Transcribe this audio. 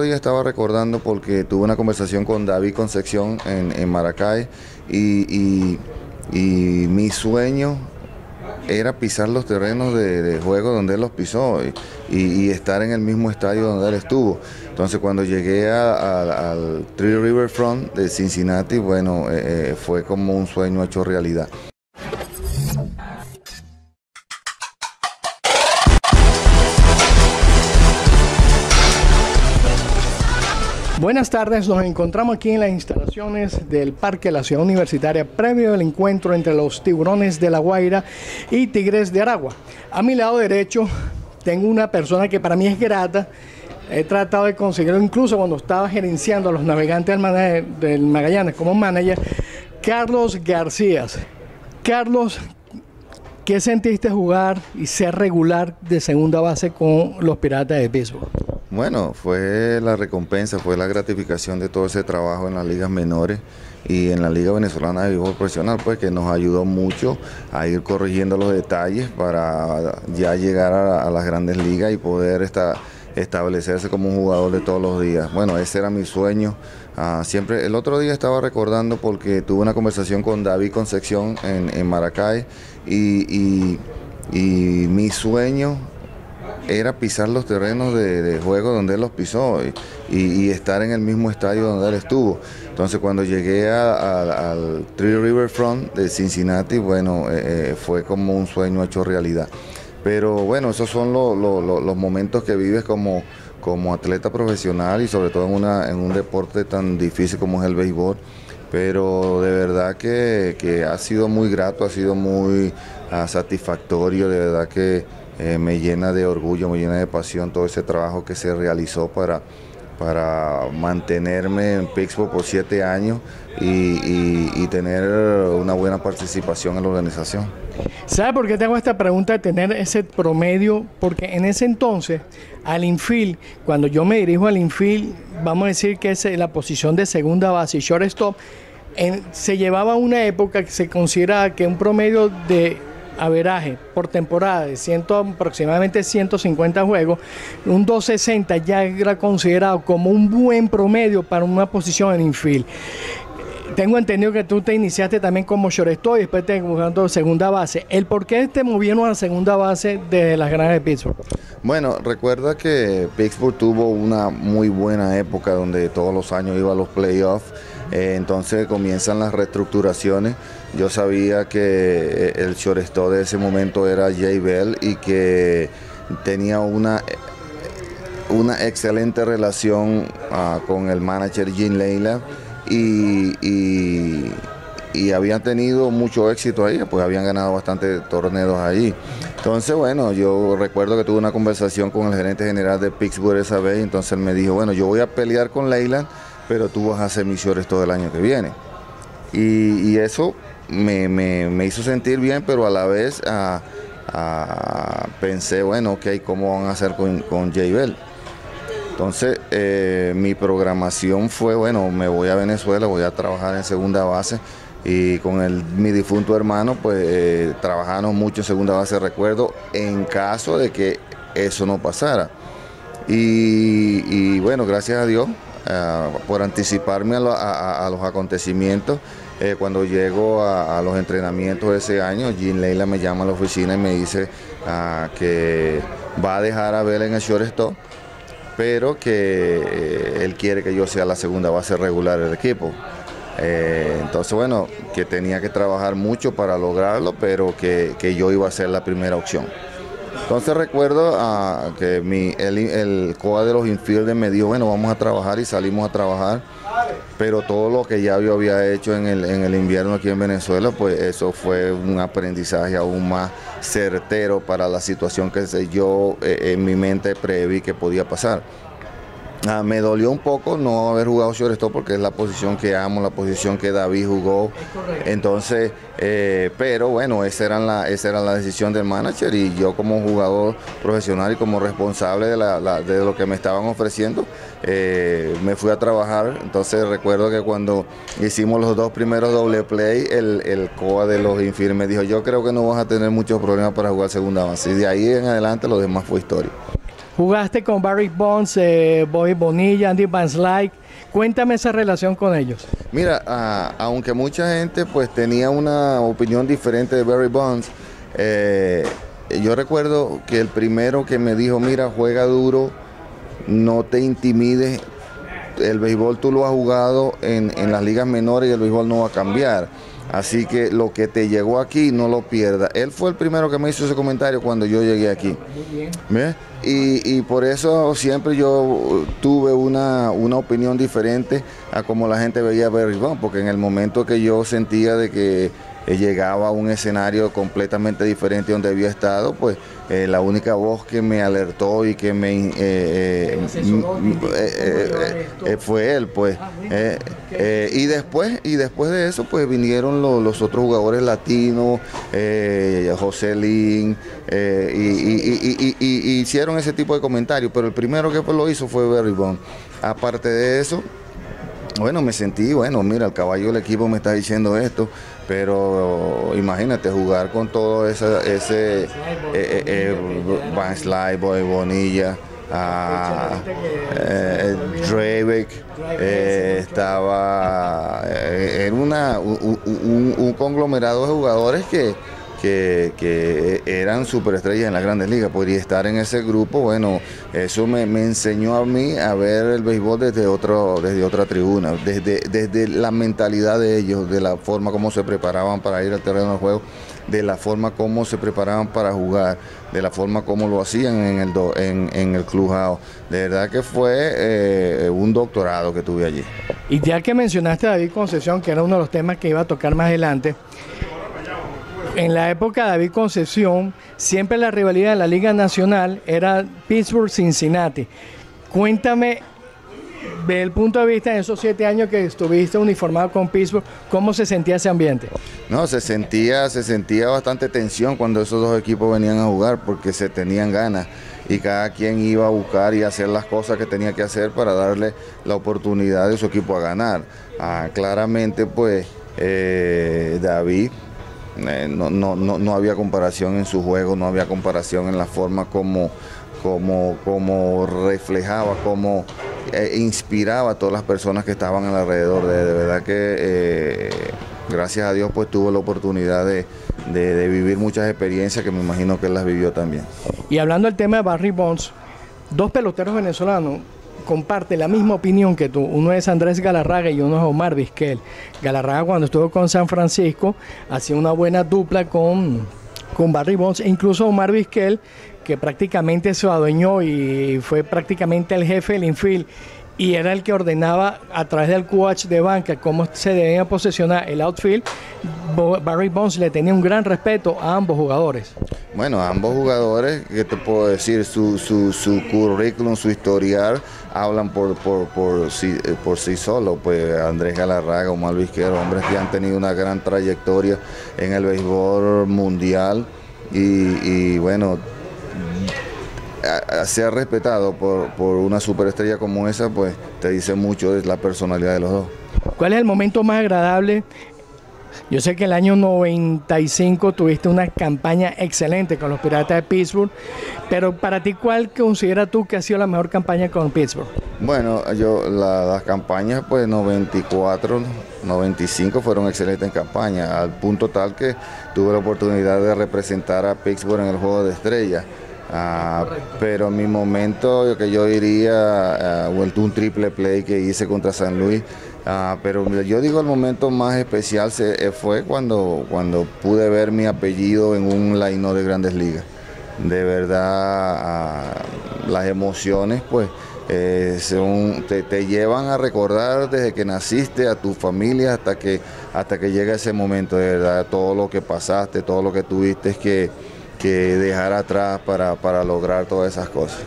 día estaba recordando porque tuve una conversación con David Concepción en Maracay y mi sueño era pisar los terrenos de juego donde él los pisó y estar en el mismo estadio donde él estuvo. Entonces cuando llegué al Three River Front de Cincinnati, bueno, fue como un sueño hecho realidad. Buenas tardes, nos encontramos aquí en las instalaciones del Parque de la Ciudad Universitaria previo al encuentro entre los Tiburones de La Guaira y Tigres de Aragua. A mi lado derecho tengo una persona que para mí es grata. He tratado de conseguirlo incluso cuando estaba gerenciando a los Navegantes del Magallanes como manager, Carlos García. Carlos, ¿qué sentiste jugar y ser regular de segunda base con los Piratas de Pittsburgh? Bueno, fue la recompensa, fue la gratificación de todo ese trabajo en las ligas menores y en la Liga Venezolana de Béisbol Profesional, pues que nos ayudó mucho a ir corrigiendo los detalles para ya llegar a las grandes ligas y poder establecerse como un jugador de todos los días. Bueno, ese era mi sueño. Siempre, el otro día estaba recordando porque tuve una conversación con David Concepción en Maracay y mi sueño era pisar los terrenos de juego donde él los pisó y estar en el mismo estadio donde él estuvo. Entonces cuando llegué al Three River Front de Cincinnati, bueno, fue como un sueño hecho realidad. Pero bueno, esos son los momentos que vives como atleta profesional y sobre todo en un deporte tan difícil como es el béisbol. Pero de verdad que ha sido muy grato, ha sido muy satisfactorio, de verdad que me llena de orgullo, me llena de pasión todo ese trabajo que se realizó para mantenerme en Pittsburgh por 7 años y tener una buena participación en la organización. ¿Sabe por qué te hago esta pregunta de tener ese promedio? Porque en ese entonces, al infield, cuando yo me dirijo al infield, vamos a decir que es la posición de segunda base y shortstop, se llevaba una época que se considera que un promedio de averaje por temporada de aproximadamente 150 juegos, un 260 ya era considerado como un buen promedio para una posición en infield. Tengo entendido que tú te iniciaste también como shortstop y después te jugando segunda base. ¿El por qué te movieron a la segunda base de las Grandes de Pittsburgh? Bueno, recuerda que Pittsburgh tuvo una muy buena época donde todos los años iba a los playoffs. Entonces comienzan las reestructuraciones. Yo sabía que el shortstop de ese momento era Jay Bell y que tenía una excelente relación con el manager Jim Leyland y habían tenido mucho éxito ahí, pues habían ganado bastantes torneos ahí. Entonces, bueno, yo recuerdo que tuve una conversación con el gerente general de Pittsburgh esa vez, entonces él me dijo, bueno, yo voy a pelear con Leyland, pero tú vas a hacer mi shortstop el año que viene. Y eso me hizo sentir bien, pero a la vez pensé, bueno, ok, ¿cómo van a hacer con Jay Bell? Entonces, mi programación fue, bueno, me voy a Venezuela, voy a trabajar en segunda base y con mi difunto hermano, pues trabajamos mucho en segunda base, recuerdo, en caso de que eso no pasara. Y bueno, gracias a Dios por anticiparme a los acontecimientos. Cuando llego a los entrenamientos de ese año, Jim Leyland me llama a la oficina y me dice que va a dejar a Bell en el shortstop, pero que él quiere que yo sea la segunda base regular del equipo. Entonces, bueno, que tenía que trabajar mucho para lograrlo, pero que yo iba a ser la primera opción. Entonces recuerdo que el COA de los infielders me dijo, bueno, vamos a trabajar, y salimos a trabajar, pero todo lo que ya yo había hecho en el invierno aquí en Venezuela, pues eso fue un aprendizaje aún más certero para la situación que yo en mi mente preví que podía pasar. Me dolió un poco no haber jugado shortstop porque es la posición que amo, la posición que David jugó. Entonces, pero bueno, esa era la decisión del manager, y yo como jugador profesional y como responsable de lo que me estaban ofreciendo, me fui a trabajar. Entonces recuerdo que cuando hicimos los 2 primeros doble play, el COA de los infielders me dijo, yo creo que no vas a tener muchos problemas para jugar segunda base, y de ahí en adelante lo demás fue historia. jugaste con Barry Bonds, Bobby Bonilla, Andy Van Slyke. Cuéntame esa relación con ellos. Mira, aunque mucha gente pues tenía una opinión diferente de Barry Bonds, yo recuerdo que el primero que me dijo, mira, juega duro, no te intimides, el béisbol tú lo has jugado en las ligas menores y el béisbol no va a cambiar. Así que lo que te llegó aquí no lo pierdas. Él fue el primero que me hizo ese comentario cuando yo llegué aquí. ¿Ves? Y por eso siempre yo tuve una opinión diferente a como la gente veía a Barry Bonds, porque en el momento que yo sentía de que llegaba a un escenario completamente diferente donde había estado, pues la única voz que me alertó y que me fue él, pues. Y después de eso, pues vinieron los otros jugadores latinos, José Lin, y hicieron ese tipo de comentarios, pero el primero que lo hizo fue Barry Bonds. Aparte de eso, bueno, me sentí, bueno, mira, el caballo del equipo me está diciendo esto, pero imagínate jugar con todo ese Van Slyke, Bobby Bonilla, Dreybeck, estaba en un conglomerado de jugadores que eran superestrellas en las grandes ligas. Podría estar en ese grupo, bueno, eso me enseñó a mí a ver el béisbol desde otra tribuna, desde la mentalidad de ellos, de la forma como se preparaban para ir al terreno de juego, de la forma como se preparaban para jugar, de la forma como lo hacían en el clubhouse. De verdad que fue un doctorado que tuve allí. Y ya que mencionaste a David Concepción, que era uno de los temas que iba a tocar más adelante, en la época de David Concepción, siempre la rivalidad en la Liga Nacional era Pittsburgh-Cincinnati. Cuéntame, desde el punto de vista de esos 7 años que estuviste uniformado con Pittsburgh, ¿cómo se sentía ese ambiente? No, se sentía bastante tensión cuando esos dos equipos venían a jugar, porque se tenían ganas y cada quien iba a buscar y hacer las cosas que tenía que hacer para darle la oportunidad de su equipo a ganar. Claramente, pues, David... No había comparación en su juego, no había comparación en la forma como reflejaba, como inspiraba a todas las personas que estaban alrededor de verdad que gracias a Dios pues tuvo la oportunidad de vivir muchas experiencias que me imagino que él las vivió también. Y hablando del tema de Barry Bonds, dos peloteros venezolanos comparte la misma opinión que tú. Uno es Andrés Galarraga y uno es Omar Vizquel. Galarraga, cuando estuvo con San Francisco, hacía una buena dupla con Barry Bonds, e incluso Omar Vizquel, que prácticamente se adueñó y fue prácticamente el jefe del infield y era el que ordenaba a través del coach de banca cómo se debía posesionar el outfield. Barry Bonds le tenía un gran respeto a ambos jugadores. Bueno, ambos jugadores, ¿qué te puedo decir? Su currículum, su historial, hablan por sí solo. Pues Andrés Galarraga, Omar Vizquel, hombres que han tenido una gran trayectoria en el béisbol mundial y bueno, ser respetado por una superestrella como esa, pues te dice mucho de la personalidad de los dos. ¿Cuál es el momento más agradable? Yo sé que el año 95 tuviste una campaña excelente con los Piratas de Pittsburgh, pero para ti, ¿cuál consideras tú que ha sido la mejor campaña con Pittsburgh? Bueno, las campañas pues 94, 95 fueron excelentes campañas, al punto tal que tuve la oportunidad de representar a Pittsburgh en el Juego de Estrellas. Pero en mi momento que yo diría un triple play que hice contra San Luis, pero yo digo el momento más especial fue cuando pude ver mi apellido en un line-up de Grandes Ligas. De verdad, las emociones pues te llevan a recordar desde que naciste a tu familia hasta que llega ese momento. De verdad, todo lo que pasaste, todo lo que tuviste que dejar atrás para lograr todas esas cosas.